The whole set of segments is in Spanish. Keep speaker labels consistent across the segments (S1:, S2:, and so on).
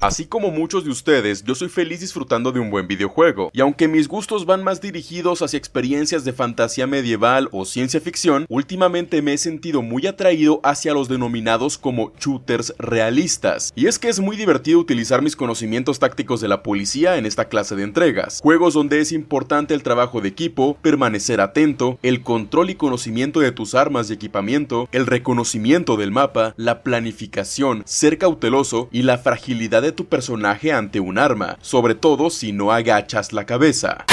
S1: Así como muchos de ustedes, yo soy feliz disfrutando de un buen videojuego, y aunque mis gustos van más dirigidos hacia experiencias de fantasía medieval o ciencia ficción, últimamente me he sentido muy atraído hacia los denominados como shooters realistas. Y es que es muy divertido utilizar mis conocimientos tácticos de la policía en esta clase de entregas, juegos donde es importante el trabajo de equipo, permanecer atento, el control y conocimiento de tus armas y equipamiento, el reconocimiento del mapa, la planificación, ser cauteloso y la fragilidad de tu personaje ante un arma, sobre todo si no agachas la cabeza.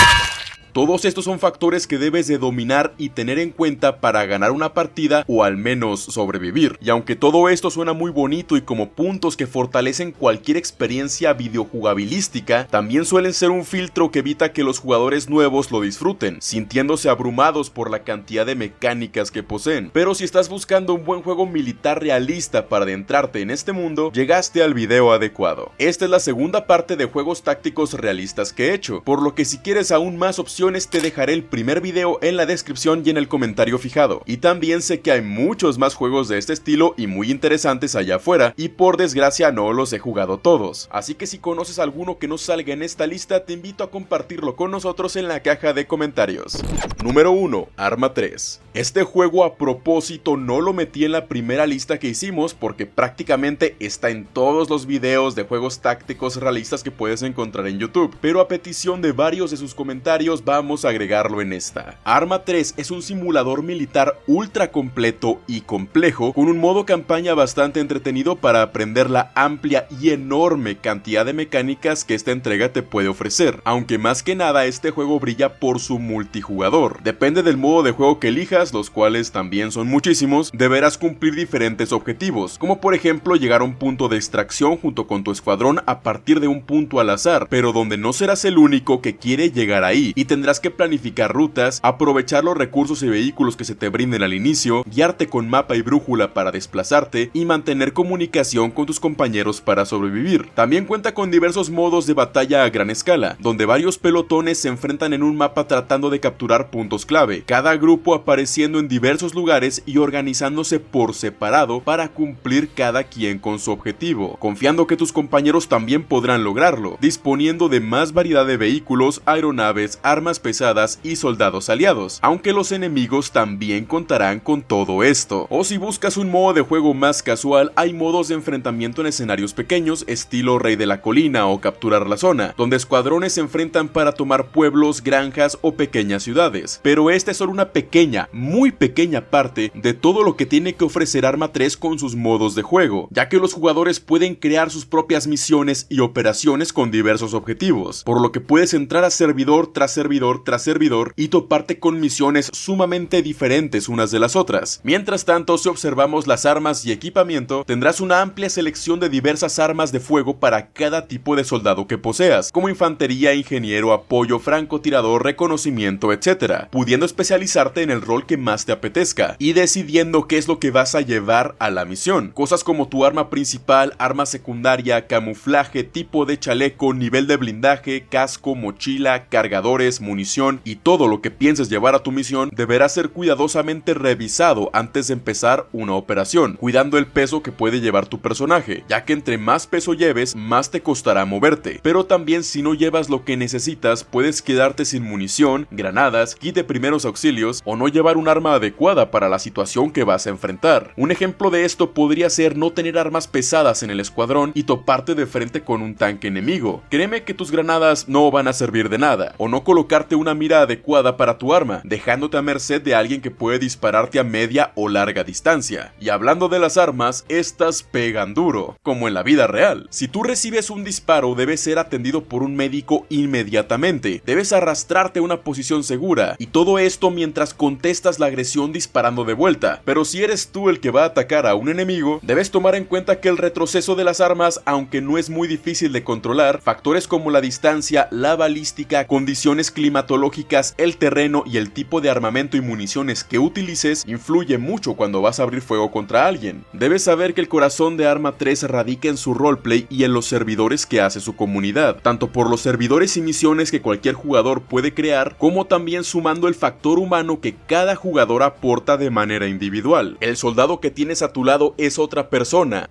S1: Todos estos son factores que debes de dominar y tener en cuenta para ganar una partida o al menos sobrevivir. Y aunque todo esto suena muy bonito y como puntos que fortalecen cualquier experiencia videojugabilística, también suelen ser un filtro que evita que los jugadores nuevos lo disfruten, sintiéndose abrumados por la cantidad de mecánicas que poseen. Pero si estás buscando un buen juego militar realista para adentrarte en este mundo, llegaste al video adecuado. Esta es la segunda parte de juegos tácticos realistas que he hecho, por lo que si quieres aún más opciones te dejaré el primer video en la descripción y en el comentario fijado. Y también sé que hay muchos más juegos de este estilo y muy interesantes allá afuera, y por desgracia no los he jugado todos. Así que si conoces alguno que no salga en esta lista, te invito a compartirlo con nosotros en la caja de comentarios. Número 1. Arma 3. Este juego a propósito no lo metí en la primera lista que hicimos porque prácticamente está en todos los videos de juegos tácticos realistas que puedes encontrar en YouTube, pero a petición de varios de sus comentarios vamos a agregarlo en esta. Arma 3 es un simulador militar ultra completo y complejo, con un modo campaña bastante entretenido para aprender la amplia y enorme cantidad de mecánicas que esta entrega te puede ofrecer, aunque más que nada este juego brilla por su multijugador. Depende del modo de juego que elijas, los cuales también son muchísimos, deberás cumplir diferentes objetivos, como por ejemplo llegar a un punto de extracción junto con tu escuadrón a partir de un punto al azar, pero donde no serás el único que quiere llegar ahí, y tendrás que planificar rutas, aprovechar los recursos y vehículos que se te brinden al inicio, guiarte con mapa y brújula para desplazarte y mantener comunicación con tus compañeros para sobrevivir. También cuenta con diversos modos de batalla a gran escala, donde varios pelotones se enfrentan en un mapa tratando de capturar puntos clave, cada grupo apareciendo en diversos lugares y organizándose por separado para cumplir cada quien con su objetivo, confiando que tus compañeros también podrán lograrlo, disponiendo de más variedad de vehículos, aeronaves, armas pesadas y soldados aliados, aunque los enemigos también contarán con todo esto. O si buscas un modo de juego más casual, hay modos de enfrentamiento en escenarios pequeños, estilo Rey de la Colina o Capturar la Zona, donde escuadrones se enfrentan para tomar pueblos, granjas o pequeñas ciudades. Pero esta es solo una pequeña, muy pequeña parte de todo lo que tiene que ofrecer Arma 3 con sus modos de juego, ya que los jugadores pueden crear sus propias misiones y operaciones con diversos objetivos, por lo que puedes entrar a servidor tras servidor tras servidor y toparte con misiones sumamente diferentes unas de las otras. Mientras tanto, si observamos las armas y equipamiento, tendrás una amplia selección de diversas armas de fuego para cada tipo de soldado que poseas, como infantería, ingeniero, apoyo, francotirador, reconocimiento, etc., pudiendo especializarte en el rol que más te apetezca y decidiendo qué es lo que vas a llevar a la misión. Cosas como tu arma principal, arma secundaria, camuflaje, tipo de chaleco, nivel de blindaje, casco, mochila, cargadores, munición y todo lo que pienses llevar a tu misión deberá ser cuidadosamente revisado antes de empezar una operación, cuidando el peso que puede llevar tu personaje, ya que entre más peso lleves, más te costará moverte. Pero también si no llevas lo que necesitas, puedes quedarte sin munición, granadas, kit de primeros auxilios o no llevar un arma adecuada para la situación que vas a enfrentar. Un ejemplo de esto podría ser no tener armas pesadas en el escuadrón y toparte de frente con un tanque enemigo. Créeme que tus granadas no van a servir de nada, o no colocarte una mira adecuada para tu arma, dejándote a merced de alguien que puede dispararte a media o larga distancia. Y hablando de las armas, estas pegan duro, como en la vida real. Si tú recibes un disparo, debes ser atendido por un médico inmediatamente, debes arrastrarte a una posición segura, y todo esto mientras contestas la agresión disparando de vuelta. Pero si eres tú el que va a atacar a un enemigo, debes tomar en cuenta que el retroceso de las armas, aunque no es muy difícil de controlar, factores como la distancia, la balística, condiciones climáticas climatológicas, el terreno y el tipo de armamento y municiones que utilices influye mucho cuando vas a abrir fuego contra alguien. Debes saber que el corazón de Arma 3 radica en su roleplay y en los servidores que hace su comunidad, tanto por los servidores y misiones que cualquier jugador puede crear, como también sumando el factor humano que cada jugador aporta de manera individual. El soldado que tienes a tu lado es otra persona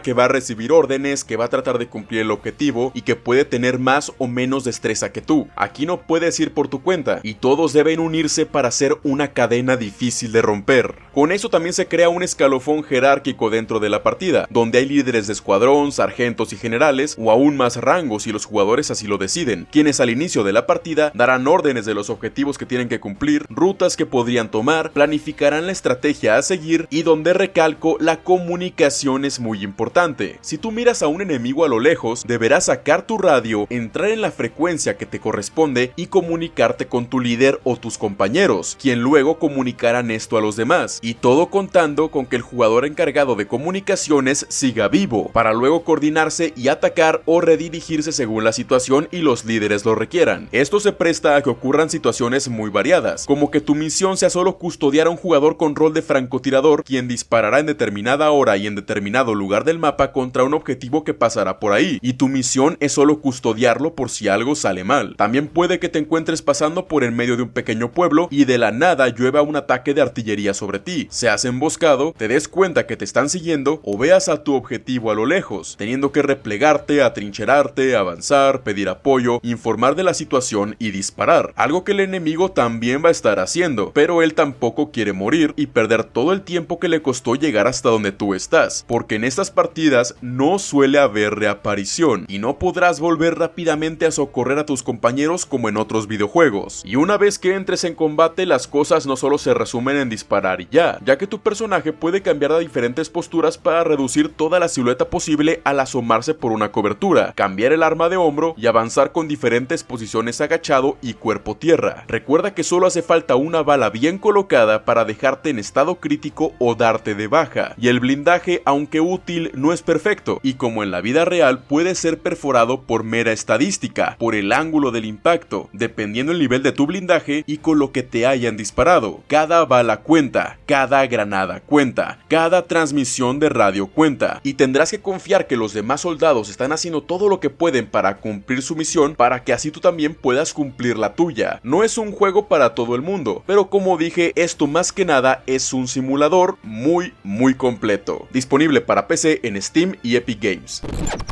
S1: que va a recibir órdenes, que va a tratar de cumplir el objetivo y que puede tener más o menos destreza que tú. Aquí no puedes ir por tu cuenta y todos deben unirse para hacer una cadena difícil de romper. Con eso también se crea un escalafón jerárquico dentro de la partida, donde hay líderes de escuadrón, sargentos y generales, o aún más rangos si los jugadores así lo deciden, quienes al inicio de la partida darán órdenes de los objetivos que tienen que cumplir, rutas que podrían tomar, planificarán la estrategia a seguir y donde recalco, la comunicación es muy importante. Si tú miras a un enemigo a lo lejos, deberás sacar tu radio, entrar en la frecuencia que te corresponde y comunicarte con tu líder o tus compañeros, quien luego comunicarán esto a los demás, y todo contando con que el jugador encargado de comunicaciones siga vivo, para luego coordinarse y atacar o redirigirse según la situación y los líderes lo requieran. Esto se presta a que ocurran situaciones muy variadas, como que tu misión sea solo custodiar a un jugador con rol de francotirador, quien disparará en determinada hora y en determinado lugar del mapa contra un objetivo que pasará por ahí, y tu misión es solo custodiarlo por si algo sale mal. También puede que te encuentres pasando por en medio de un pequeño pueblo y de la nada llueva un ataque de artillería sobre ti, seas emboscado, te des cuenta que te están siguiendo o veas a tu objetivo a lo lejos, teniendo que replegarte, atrincherarte, avanzar, pedir apoyo, informar de la situación y disparar, algo que el enemigo también va a estar haciendo, pero él tampoco quiere morir y perder todo el tiempo que le costó llegar hasta donde tú estás, porque en estas partidas no suele haber reaparición y no podrás volver rápidamente a socorrer a tus compañeros como en otros videojuegos. Y una vez que entres en combate, las cosas no solo se resumen en disparar y ya que tu personaje puede cambiar de diferentes posturas para reducir toda la silueta posible al asomarse por una cobertura, cambiar el arma de hombro y avanzar con diferentes posiciones agachado y cuerpo tierra. Recuerda que solo hace falta una bala bien colocada para dejarte en estado crítico o darte de baja, y el blindaje, aunque útil, no es perfecto, y como en la vida real puede ser perforado por mera estadística, por el ángulo del impacto, dependiendo el nivel de tu blindaje y con lo que te hayan disparado. Cada bala cuenta, cada granada cuenta, cada transmisión de radio cuenta, y tendrás que confiar que los demás soldados están haciendo todo lo que pueden para cumplir su misión, para que así tú también puedas cumplir la tuya. No es un juego para todo el mundo, pero como dije, esto más que nada es un simulador muy completo. Disponible para PC en Steam y Epic Games.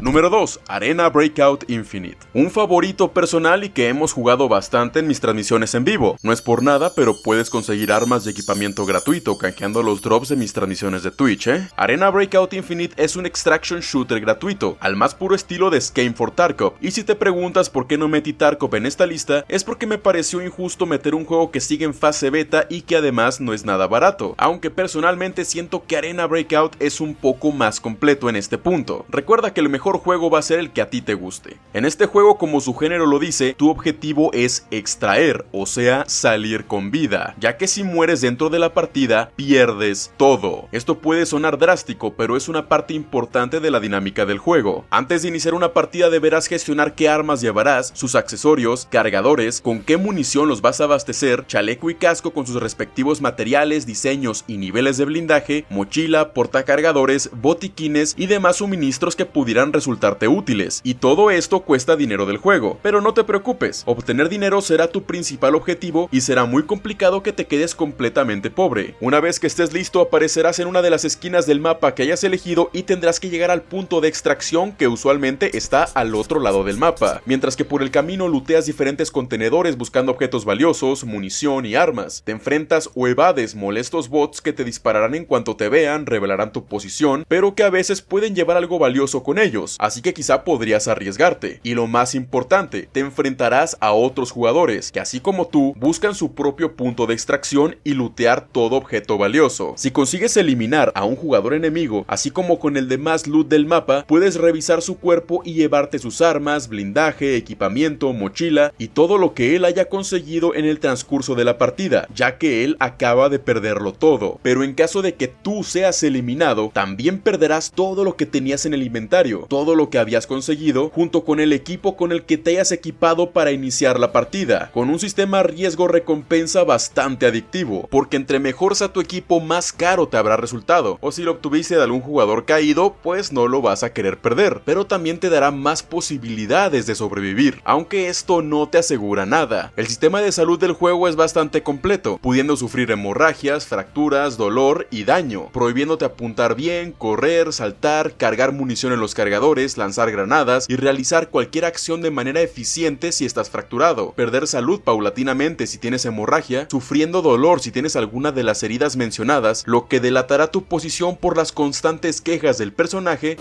S1: Número 2. Arena Breakout Infinite. Un favorito personal y que hemos jugado bastante en mis transmisiones en vivo. No es por nada, pero puedes conseguir armas y equipamiento gratuito canjeando los drops de mis transmisiones de Twitch, Arena Breakout Infinite es un extraction shooter gratuito, al más puro estilo de Skame for Tarkov, y si te preguntas por qué no metí Tarkov en esta lista, es porque me pareció injusto meter un juego que sigue en fase beta y que además no es nada barato, aunque personalmente siento que Arena Breakout es un poco más completo en este punto. Recuerda que el mejor juego va a ser el que a ti te guste. En este juego, como su género lo dice, tu objetivo es extraer, o sea, salir con vida, ya que si mueres dentro de la partida, pierdes todo. Esto puede sonar drástico, pero es una parte importante de la dinámica del juego. Antes de iniciar una partida deberás gestionar qué armas llevarás, sus accesorios, cargadores, con qué munición los vas a abastecer, chaleco y casco con sus respectivos materiales, diseños y niveles de blindaje, mochila, portacargadores, botiquines y demás suministros que pudieran resultarte útiles. Y todo esto cuesta dinero del juego, pero no te preocupes, obtener dinero será tu principal objetivo y será muy complicado que te quedes completamente pobre. Una vez que estés listo, aparecerás en una de las esquinas del mapa que hayas elegido y tendrás que llegar al punto de extracción, que usualmente está al otro lado del mapa, mientras que por el camino looteas diferentes contenedores buscando objetos valiosos, munición y armas. Te enfrentas o evades molestos bots que te dispararán en cuanto te vean, revelarán tu posición, pero que a veces pueden llevar algo valioso con ellos, así que quizá podrías arriesgarte. Y lo más importante, te enfrentarás a otros jugadores que, así como tú, buscan su propio punto de extracción y lootear todo objeto valioso. Si consigues eliminar a un jugador enemigo, así como con el demás loot del mapa, puedes revisar su cuerpo y llevarte sus armas, blindaje, equipamiento, mochila y todo lo que él haya conseguido en el transcurso de la partida, ya que él acaba de perderlo todo. Pero en caso de que tú seas eliminado, también perderás todo lo que tenías en el inventario, todo lo que habías conseguido, junto con el equipo con el que te hayas equipado para iniciar iniciar la partida, con un sistema riesgo-recompensa bastante adictivo, porque entre mejor sea tu equipo, más caro te habrá resultado, o si lo obtuviste de algún jugador caído, pues no lo vas a querer perder, pero también te dará más posibilidades de sobrevivir, aunque esto no te asegura nada. El sistema de salud del juego es bastante completo, pudiendo sufrir hemorragias, fracturas, dolor y daño, prohibiéndote apuntar bien, correr, saltar, cargar munición en los cargadores, lanzar granadas y realizar cualquier acción de manera eficiente si estás fracturado, perder salud paulatinamente si tienes hemorragia, sufriendo dolor si tienes alguna de las heridas mencionadas, lo que delatará tu posición por las constantes quejas del personaje,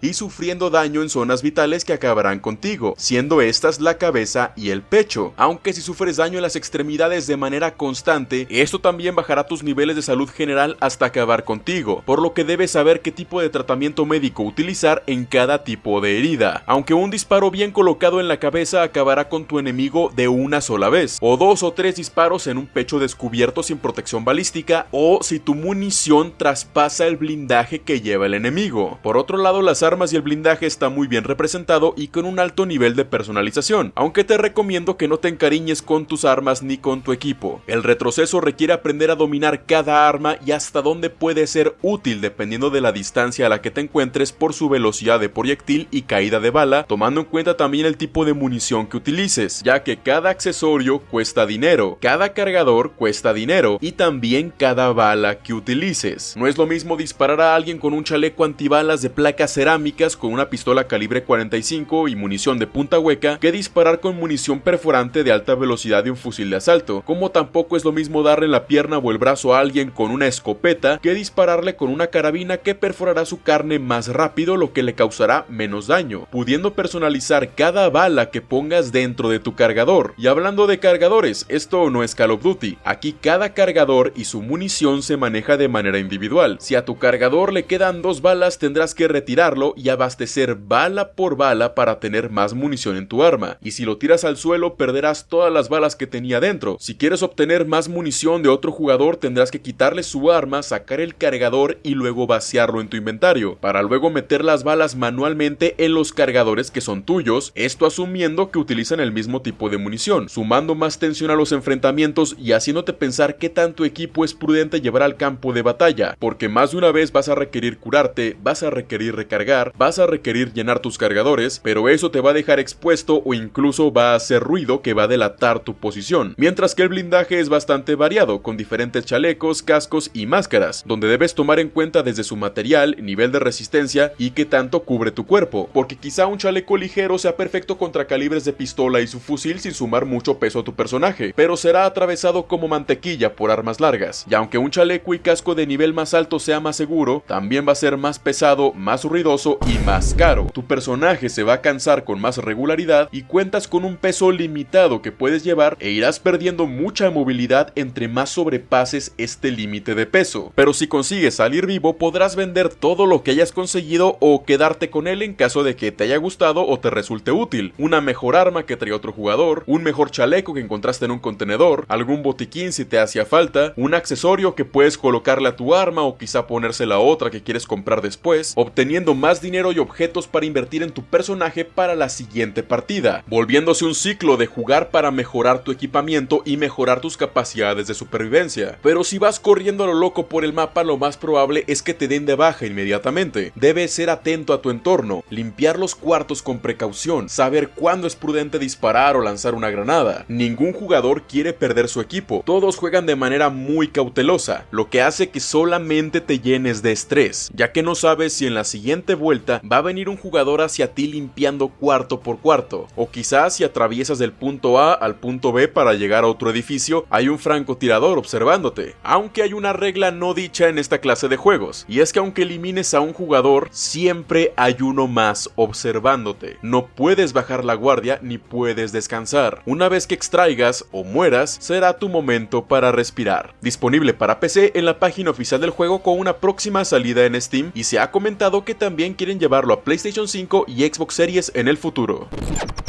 S1: y sufriendo daño en zonas vitales que acabarán contigo, siendo estas la cabeza y el pecho, aunque si sufres daño en las extremidades de manera constante, esto también bajará tus niveles de salud general hasta acabar contigo, por lo que debes saber qué tipo de tratamiento médico utilizar en cada tipo de herida, aunque un disparo bien colocado en la cabeza acabará con tu enemigo de una sola vez, o 2 o 3 disparos en un pecho descubierto sin protección balística, o si tu munición traspasa el blindaje que lleva el enemigo. Por otro lado, las armas y el blindaje está muy bien representado y con un alto nivel de personalización, aunque te recomiendo que no te encariñes con tus armas ni con tu equipo. El retroceso requiere aprender a dominar cada arma y hasta dónde puede ser útil dependiendo de la distancia a la que te encuentres por su velocidad de proyectil y caída de bala, tomando en cuenta también el tipo de munición que utilices, ya que cada accesorio cuesta dinero, cada cargador cuesta dinero y también cada bala que utilices. No es lo mismo disparar a alguien con un chaleco antibalas de placa cerámica con una pistola calibre 45 y munición de punta hueca que disparar con munición perforante de alta velocidad de un fusil de asalto, como tampoco es lo mismo darle la pierna o el brazo a alguien con una escopeta que dispararle con una carabina que perforará su carne más rápido, lo que le causará menos daño, pudiendo personalizar cada bala que pongas dentro de tu cargador. Y hablando de cargadores, esto no es Call of Duty, aquí cada cargador y su munición se maneja de manera individual. Si a tu cargador le quedan 2 balas, tendrás que retirarlo y abastecer bala por bala para tener más munición en tu arma, y si lo tiras al suelo perderás todas las balas que tenía dentro. Si quieres obtener más munición de otro jugador, tendrás que quitarle su arma, sacar el cargador y luego vaciarlo en tu inventario, para luego meter las balas manualmente en los cargadores que son tuyos, esto asumiendo que utilizan el mismo tipo de munición, sumando más tensión a los enfrentamientos y haciéndote pensar qué tanto equipo es prudente llevar al campo de batalla, porque más de una vez vas a requerir curarte, vas a requerir recargar, vas a requerir llenar tus cargadores, pero eso te va a dejar expuesto o incluso va a hacer ruido que va a delatar tu posición, mientras que el blindaje es bastante variado, con diferentes chalecos, cascos y máscaras, donde debes tomar en cuenta desde su material, nivel de resistencia y qué tanto cubre tu cuerpo, porque quizá un chaleco ligero sea perfecto contra calibres de pistola y su fusil sin sumar mucho peso a tu personaje, pero será atravesado como mantequilla por armas largas, y aunque un chaleco y casco de nivel más alto sea más seguro, también va a ser más pesado, más ruidoso y más caro. Tu personaje se va a cansar con más regularidad y cuentas con un peso limitado que puedes llevar e irás perdiendo mucha movilidad entre más sobrepases este límite de peso. Pero si consigues salir vivo, podrás vender todo lo que hayas conseguido o quedarte con él en caso de que te haya gustado o te resulte útil. Una mejor arma que trae otro jugador, un mejor chaleco que encontraste en un contenedor, algún botiquín si te hacía falta, un accesorio que puedes colocarle a tu arma o quizá ponérsela a otra que quieres comprar después, obteniendo más dinero y objetos para invertir en tu personaje para la siguiente partida, volviéndose un ciclo de jugar para mejorar tu equipamiento y mejorar tus capacidades de supervivencia. Pero si vas corriendo a lo loco por el mapa, lo más probable es que te den de baja inmediatamente. Debes ser atento a tu entorno, limpiar los cuartos con precaución, saber cuándo es prudente disparar o lanzar una granada. Ningún jugador quiere perder su equipo, todos juegan de manera muy cautelosa, lo que hace que solamente te llenes de estrés, ya que no sabes si en la siguiente vuelta va a venir un jugador hacia ti limpiando cuarto por cuarto, o quizás si atraviesas del punto A al punto B para llegar a otro edificio, hay un francotirador observándote. Aunque hay una regla no dicha en esta clase de juegos, y es que aunque elimines a un jugador, siempre hay uno más observándote. No puedes bajar la guardia ni puedes descansar. Una vez que extraigas o mueras, será tu momento para respirar. Disponible para PC en la página oficial del juego con una próxima salida en Steam, y se ha comentado que también quieren llevarlo a PlayStation 5 y Xbox Series en el futuro.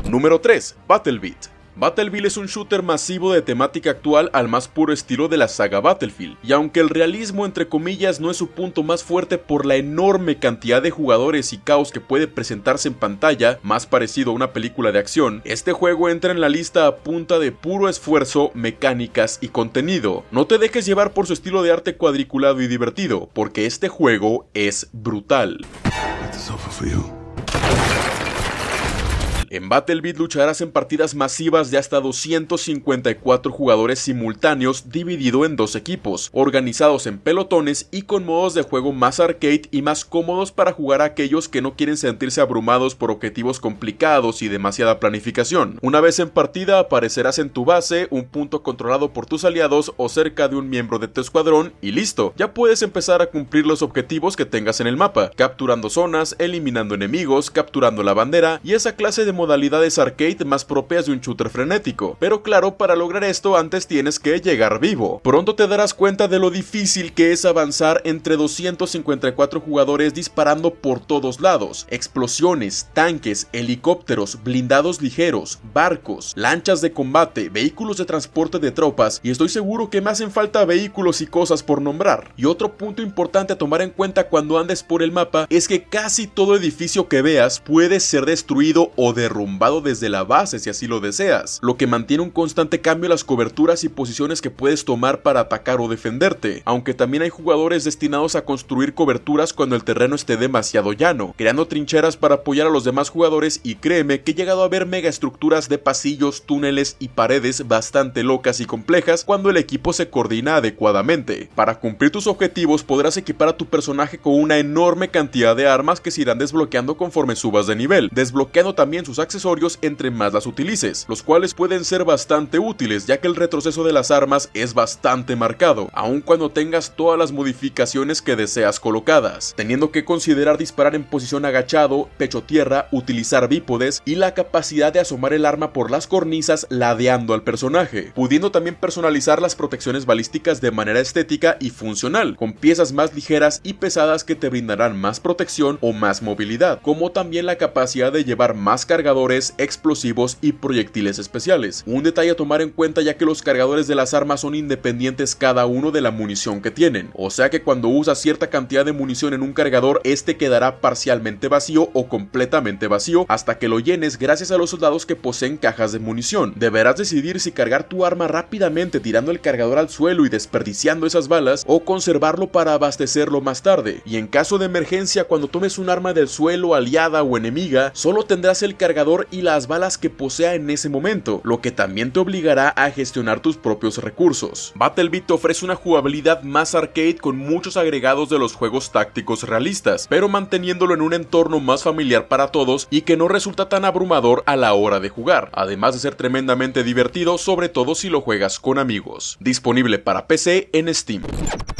S1: Número 3. Battle Beat. Battlefield es un shooter masivo de temática actual al más puro estilo de la saga Battlefield, y aunque el realismo entre comillas no es su punto más fuerte por la enorme cantidad de jugadores y caos que puede presentarse en pantalla, más parecido a una película de acción, este juego entra en la lista a punta de puro esfuerzo, mecánicas y contenido. No te dejes llevar por su estilo de arte cuadriculado y divertido, porque este juego es brutal. En Battlefield lucharás en partidas masivas de hasta 254 jugadores simultáneos dividido en dos equipos, organizados en pelotones y con modos de juego más arcade y más cómodos para jugar a aquellos que no quieren sentirse abrumados por objetivos complicados y demasiada planificación. Una vez en partida aparecerás en tu base, un punto controlado por tus aliados o cerca de un miembro de tu escuadrón y listo, ya puedes empezar a cumplir los objetivos que tengas en el mapa, capturando zonas, eliminando enemigos, capturando la bandera y esa clase de modalidades arcade más propias de un shooter frenético. Pero claro, para lograr esto antes tienes que llegar vivo. Pronto te darás cuenta de lo difícil que es avanzar entre 254 jugadores disparando por todos lados. Explosiones, tanques, helicópteros, blindados ligeros, barcos, lanchas de combate, vehículos de transporte de tropas, y estoy seguro que me hacen falta vehículos y cosas por nombrar. Y otro punto importante a tomar en cuenta cuando andes por el mapa es que casi todo edificio que veas puede ser destruido o derrumbado desde la base si así lo deseas, lo que mantiene un constante cambio en las coberturas y posiciones que puedes tomar para atacar o defenderte, aunque también hay jugadores destinados a construir coberturas cuando el terreno esté demasiado llano, creando trincheras para apoyar a los demás jugadores, y créeme que he llegado a ver megaestructuras de pasillos, túneles y paredes bastante locas y complejas cuando el equipo se coordina adecuadamente. Para cumplir tus objetivos podrás equipar a tu personaje con una enorme cantidad de armas que se irán desbloqueando conforme subas de nivel, desbloqueando también sus accesorios entre más las utilices, los cuales pueden ser bastante útiles ya que el retroceso de las armas es bastante marcado, aun cuando tengas todas las modificaciones que deseas colocadas, teniendo que considerar disparar en posición agachado, pecho tierra, utilizar bípodes y la capacidad de asomar el arma por las cornisas ladeando al personaje, pudiendo también personalizar las protecciones balísticas de manera estética y funcional, con piezas más ligeras y pesadas que te brindarán más protección o más movilidad, como también la capacidad de llevar más cargadores, explosivos y proyectiles especiales. Un detalle a tomar en cuenta ya que los cargadores de las armas son independientes cada uno de la munición que tienen, o sea que cuando usas cierta cantidad de munición en un cargador, este quedará parcialmente vacío o completamente vacío hasta que lo llenes gracias a los soldados que poseen cajas de munición. Deberás decidir si cargar tu arma rápidamente tirando el cargador al suelo y desperdiciando esas balas, o conservarlo para abastecerlo más tarde, y en caso de emergencia cuando tomes un arma del suelo aliada o enemiga, solo tendrás el cargador y las balas que posea en ese momento, lo que también te obligará a gestionar tus propios recursos. Battlefield te ofrece una jugabilidad más arcade con muchos agregados de los juegos tácticos realistas, pero manteniéndolo en un entorno más familiar para todos y que no resulta tan abrumador a la hora de jugar, además de ser tremendamente divertido, sobre todo si lo juegas con amigos. Disponible para PC en Steam.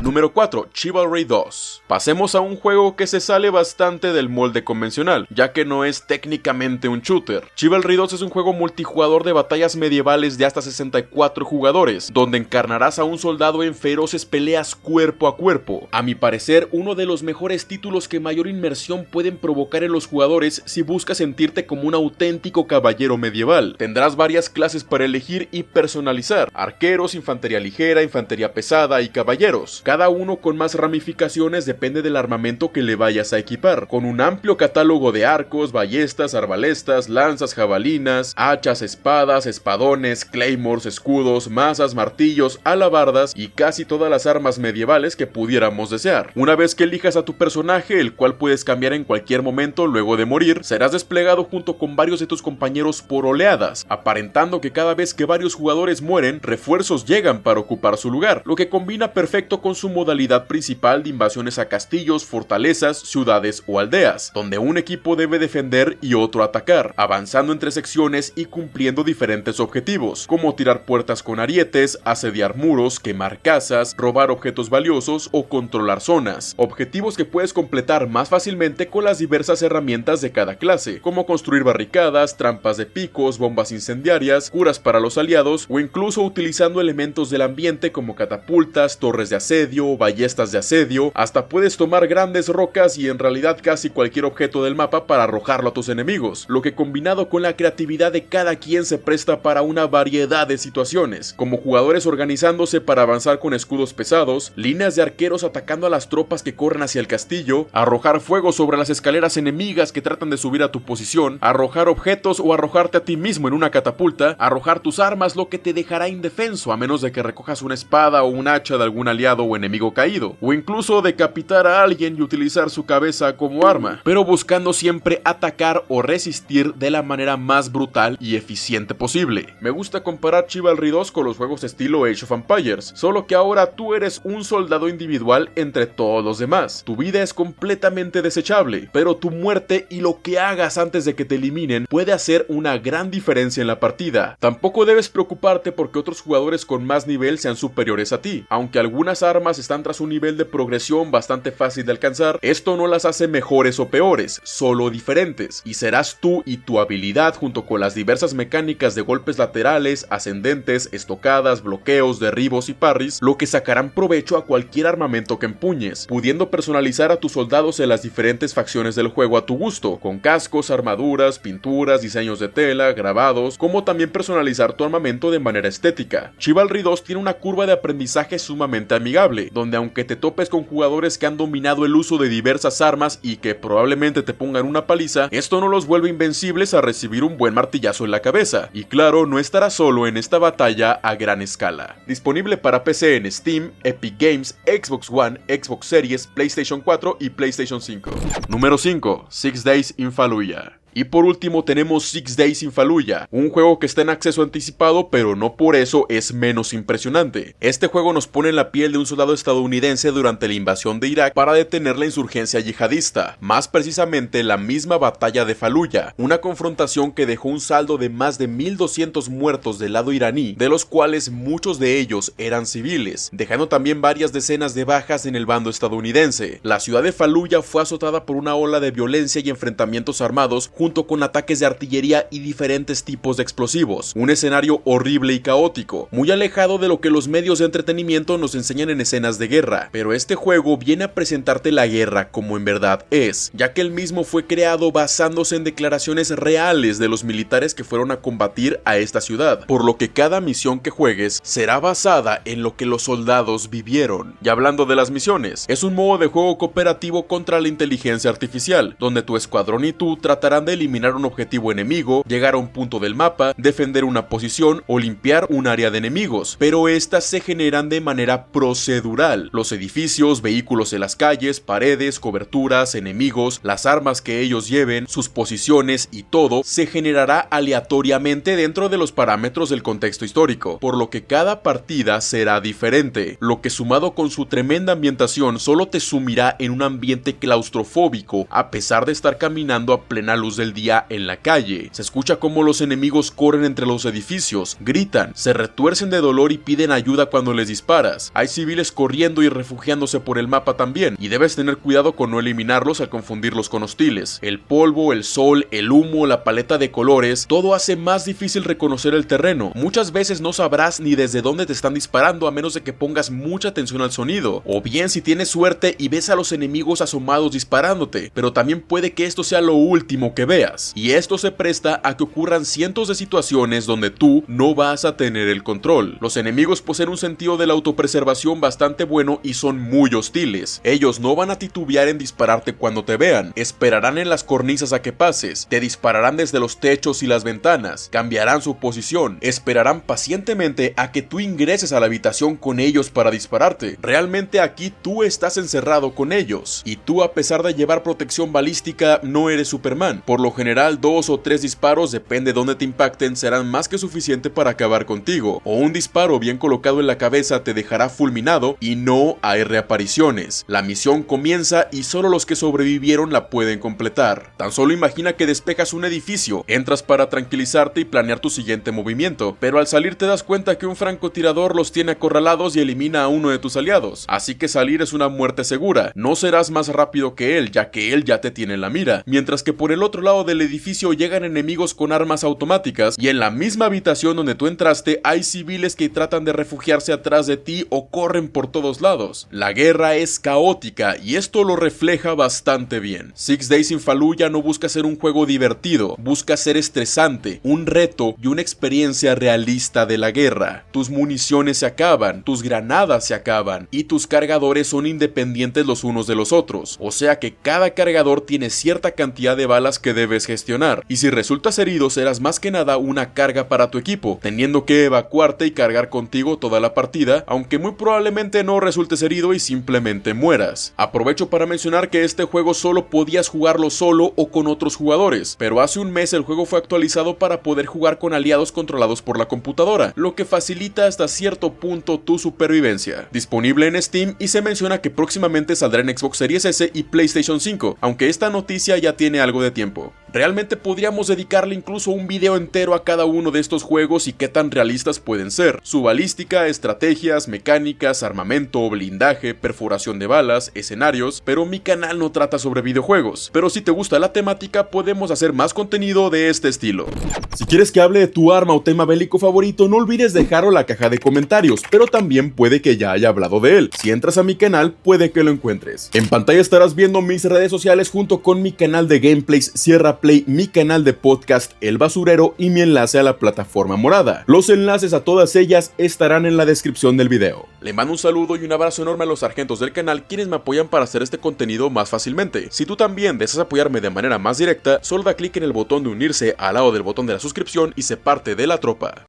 S1: Número 4. Chivalry 2. Pasemos a un juego que se sale bastante del molde convencional, ya que no es técnicamente un shooter. Chivalry 2 es un juego multijugador de batallas medievales de hasta 64 jugadores, donde encarnarás a un soldado en feroces peleas cuerpo a cuerpo. A mi parecer, uno de los mejores títulos que mayor inmersión pueden provocar en los jugadores si buscas sentirte como un auténtico caballero medieval. Tendrás varias clases para elegir y personalizar: arqueros, infantería ligera, infantería pesada y caballeros, cada uno con más ramificaciones depende del armamento que le vayas a equipar, con un amplio catálogo de arcos, ballestas, arbalestas, lanzas, jabalinas, hachas, espadas, espadones, claymores, escudos, mazas, martillos, alabardas y casi todas las armas medievales que pudiéramos desear. Una vez que elijas a tu personaje, el cual puedes cambiar en cualquier momento luego de morir, serás desplegado junto con varios de tus compañeros por oleadas, aparentando que cada vez que varios jugadores mueren, refuerzos llegan para ocupar su lugar, lo que combina perfecto con su modalidad principal de invasiones a castillos, fortalezas, ciudades o aldeas, donde un equipo debe defender y otro atacar, avanzando entre secciones y cumpliendo diferentes objetivos, como tirar puertas con arietes, asediar muros, quemar casas, robar objetos valiosos o controlar zonas, objetivos que puedes completar más fácilmente con las diversas herramientas de cada clase, como construir barricadas, trampas de picos, bombas incendiarias, curas para los aliados o incluso utilizando elementos del ambiente como catapultas, torres de asedio, ballestas de asedio. Hasta puedes tomar grandes rocas y en realidad casi cualquier objeto del mapa para arrojarlo a tus enemigos, lo que que combinado con la creatividad de cada quien se presta para una variedad de situaciones, como jugadores organizándose para avanzar con escudos pesados, líneas de arqueros atacando a las tropas que corren hacia el castillo, arrojar fuego sobre las escaleras enemigas que tratan de subir a tu posición, arrojar objetos o arrojarte a ti mismo en una catapulta, arrojar tus armas, lo que te dejará indefenso a menos de que recojas una espada o un hacha de algún aliado o enemigo caído, o incluso decapitar a alguien y utilizar su cabeza como arma, pero buscando siempre atacar o resistir de la manera más brutal y eficiente posible. Me gusta comparar Chivalry 2 con los juegos estilo Age of Empires, solo que ahora tú eres un soldado individual entre todos los demás. Tu vida es completamente desechable, pero tu muerte y lo que hagas antes de que te eliminen puede hacer una gran diferencia en la partida. Tampoco debes preocuparte porque otros jugadores con más nivel sean superiores a ti. Aunque algunas armas están tras un nivel de progresión bastante fácil de alcanzar, esto no las hace mejores o peores, solo diferentes, y serás tú y tu habilidad junto con las diversas mecánicas de golpes laterales, ascendentes, estocadas, bloqueos, derribos y parries, lo que sacarán provecho a cualquier armamento que empuñes, pudiendo personalizar a tus soldados en las diferentes facciones del juego a tu gusto, con cascos, armaduras, pinturas, diseños de tela, grabados, como también personalizar tu armamento de manera estética. Chivalry 2 tiene una curva de aprendizaje sumamente amigable, donde aunque te topes con jugadores que han dominado el uso de diversas armas y que probablemente te pongan una paliza, esto no los vuelve invencibles a recibir un buen martillazo en la cabeza, y claro, no estarás solo en esta batalla a gran escala. Disponible para PC en Steam, Epic Games, Xbox One, Xbox Series, PlayStation 4 y PlayStation 5. Número 5. 6 Days in Fallujah. Y por último tenemos 6 Days in Fallujah, un juego que está en acceso anticipado, pero no por eso es menos impresionante. Este juego nos pone en la piel de un soldado estadounidense durante la invasión de Irak para detener la insurgencia yihadista, más precisamente la misma batalla de Fallujah, una confrontación que dejó un saldo de más de 1200 muertos del lado iraní, de los cuales muchos de ellos eran civiles, dejando también varias decenas de bajas en el bando estadounidense. La ciudad de Fallujah fue azotada por una ola de violencia y enfrentamientos armados junto con ataques de artillería y diferentes tipos de explosivos, un escenario horrible y caótico, muy alejado de lo que los medios de entretenimiento nos enseñan en escenas de guerra, pero este juego viene a presentarte la guerra como en verdad es, ya que el mismo fue creado basándose en declaraciones reales de los militares que fueron a combatir a esta ciudad, por lo que cada misión que juegues será basada en lo que los soldados vivieron. Y hablando de las misiones, es un modo de juego cooperativo contra la inteligencia artificial, donde tu escuadrón y tú tratarán de eliminar un objetivo enemigo, llegar a un punto del mapa, defender una posición o limpiar un área de enemigos, pero estas se generan de manera procedural. Los edificios, vehículos en las calles, paredes, coberturas, enemigos, las armas que ellos lleven, sus posiciones y todo se generará aleatoriamente dentro de los parámetros del contexto histórico, por lo que cada partida será diferente, lo que sumado con su tremenda ambientación solo te sumirá en un ambiente claustrofóbico a pesar de estar caminando a plena luz del día en la calle. Se escucha como los enemigos corren entre los edificios, gritan, se retuercen de dolor y piden ayuda cuando les disparas. Hay civiles corriendo y refugiándose por el mapa también, y debes tener cuidado con no eliminarlos al confundirlos con hostiles. El polvo, el sol, el humo, la paleta de colores, todo hace más difícil reconocer el terreno. Muchas veces no sabrás ni desde dónde te están disparando a menos de que pongas mucha atención al sonido, o bien si tienes suerte y ves a los enemigos asomados disparándote, pero también puede que esto sea lo último que veas, y esto se presta a que ocurran cientos de situaciones donde tú no vas a tener el control. Los enemigos poseen un sentido de la autopreservación bastante bueno y son muy hostiles. Ellos no van a titubear en dispararte cuando te vean, esperarán en las cornisas a que pases, te dispararán desde los techos y las ventanas, cambiarán su posición, esperarán pacientemente a que tú ingreses a la habitación con ellos para dispararte. Realmente aquí tú estás encerrado con ellos, y tú, a pesar de llevar protección balística, no eres Superman. Por lo general 2 o 3 disparos, depende de dónde te impacten, serán más que suficiente para acabar contigo, o un disparo bien colocado en la cabeza te dejará fulminado y no hay reapariciones. La misión comienza y solo los que sobrevivieron la pueden completar. Tan solo imagina que despejas un edificio, entras para tranquilizarte y planear tu siguiente movimiento, pero al salir te das cuenta que un francotirador los tiene acorralados y elimina a uno de tus aliados, así que salir es una muerte segura. No serás más rápido que él, ya que él ya te tiene en la mira, mientras que por el otro lado del edificio llegan enemigos con armas automáticas y en la misma habitación donde tú entraste hay civiles que tratan de refugiarse atrás de ti o corren por todos lados. La guerra es caótica y esto lo refleja bastante bien. Six Days in Fallujah no busca ser un juego divertido, busca ser estresante, un reto y una experiencia realista de la guerra. Tus municiones se acaban, tus granadas se acaban y tus cargadores son independientes los unos de los otros, o sea que cada cargador tiene cierta cantidad de balas que debes gestionar, y si resultas herido serás más que nada una carga para tu equipo, teniendo que evacuarte y cargar contigo toda la partida, aunque muy probablemente no resultes herido y simplemente mueras. Aprovecho para mencionar que este juego solo podías jugarlo solo o con otros jugadores, pero hace un mes el juego fue actualizado para poder jugar con aliados controlados por la computadora, lo que facilita hasta cierto punto tu supervivencia. Disponible en Steam y se menciona que próximamente saldrá en Xbox Series S y PlayStation 5, aunque esta noticia ya tiene algo de tiempo. Realmente podríamos dedicarle incluso un video entero a cada uno de estos juegos y qué tan realistas pueden ser. Su balística, estrategias, mecánicas, armamento, blindaje, perforación de balas, escenarios, pero mi canal no trata sobre videojuegos. Pero si te gusta la temática, podemos hacer más contenido de este estilo. Si quieres que hable de tu arma o tema bélico favorito, no olvides dejarlo en la caja de comentarios, pero también puede que ya haya hablado de él. Si entras a mi canal, puede que lo encuentres. En pantalla estarás viendo mis redes sociales junto con mi canal de gameplays Sierra Play, mi canal de podcast El Basurero y mi enlace a la plataforma morada. Los enlaces a todas ellas estarán en la descripción del video. Le mando un saludo y un abrazo enorme a los sargentos del canal quienes me apoyan para hacer este contenido más fácilmente. Si tú también deseas apoyarme de manera más directa, solo da clic en el botón de unirse al lado del botón de la suscripción y sé parte de la tropa.